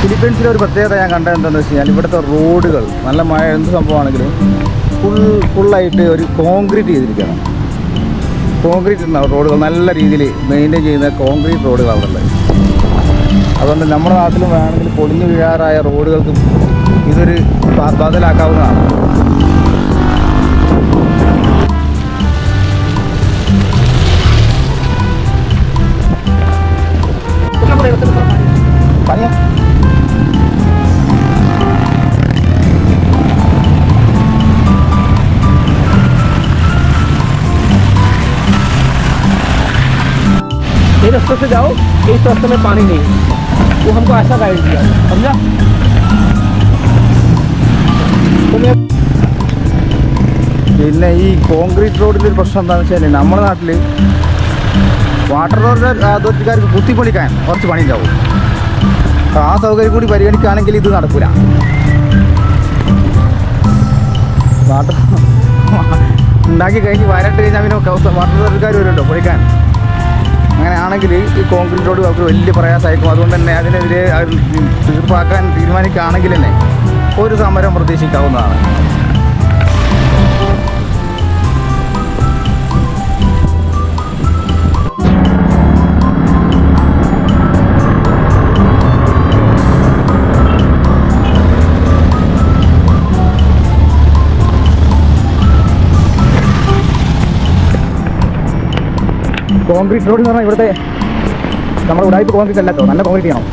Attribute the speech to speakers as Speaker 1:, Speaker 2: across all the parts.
Speaker 1: ഫിലിപ്പീൻസിലെ ഒരു പ്രത്യേകത ഞാൻ കണ്ടത് എന്താണെന്ന് വെച്ച് കഴിഞ്ഞാൽ ഇവിടുത്തെ റോഡുകൾ നല്ല മഴ എന്ത് സംഭവമാണെങ്കിലും ഫുള്ളായിട്ട് ഒരു കോൺക്രീറ്റ് ചെയ്തിരിക്കുകയാണ്. കോൺക്രീറ്റ് റോഡുകൾ നല്ല രീതിയിൽ മെയിൻറ്റെയിൻ ചെയ്യുന്ന കോൺക്രീറ്റ് റോഡുകൾ അവിടെ ഉള്ളത്. അതുകൊണ്ട് നമ്മുടെ നാട്ടിലും വേണമെങ്കിൽ പൊളിഞ്ഞു വീഴാറായ റോഡുകൾക്ക് ഇതൊരു ബദലാക്കാവുന്നതാണ്. പണിയാ
Speaker 2: ये रास्ते से जाओ, इस रास्ते में पानी नहीं है, वो हमको ऐसा गाइड किया, समझा?
Speaker 1: പിന്നെ ഈ കോൺക്രീറ്റ് റോഡിലൊരു പ്രശ്നം എന്താണെന്ന് വെച്ചാൽ നമ്മുടെ നാട്ടിൽ വാട്ടർ അതോറിറ്റിക്കാർക്ക് കുത്തിപ്പൊളിക്കാൻ കുറച്ച് പണി ഉണ്ടാവും. ആ സൗകര്യം കൂടി പരിഗണിക്കുകയാണെങ്കിൽ ഇത് നടക്കില്ല. വാട്ടർ ഉണ്ടാക്കി കഴിഞ്ഞ് വരട്ട് കഴിഞ്ഞാൽ പിന്നെ വാട്ടർ അതോറിറ്റിക്കാർ വരുമല്ലോ പൊളിക്കാൻ. അങ്ങനെയാണെങ്കിൽ ഈ കോൺക്രീറ്റ് റോഡ് അവർക്ക് വലിയ പ്രയാസമായിരിക്കും. അതുകൊണ്ട് തന്നെ അതിനെതിരെ തീർപ്പാക്കാൻ തീരുമാനിക്കുകയാണെങ്കിൽ തന്നെ ഒരു സമരം പ്രതീക്ഷിക്കാവുന്നതാണ്. കോൺക്രീറ്റ് റോഡ് എന്ന് പറഞ്ഞാൽ ഇവിടുത്തെ നമ്മുടെ ഉടായ്പ കോൺക്രീറ്റ് അല്ലല്ലോ, നല്ല കോൺക്രീറ്റ് ചെയ്യണം,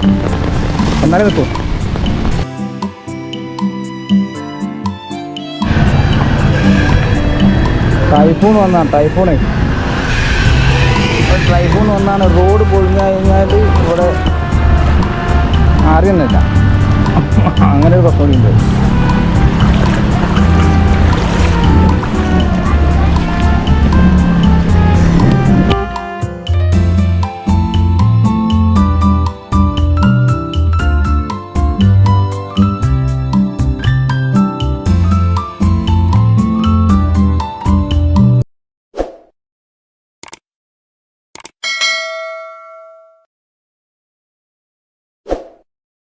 Speaker 1: എന്നാലേ നിൽക്കും. ടൈഫൂൺ വന്നാണ് റോഡ് പൊളിഞ്ഞു കഴിഞ്ഞാൽ ഇവിടെ അറിയുന്നില്ല. അങ്ങനെ ഒരു പ്രശ്നമുണ്ട്.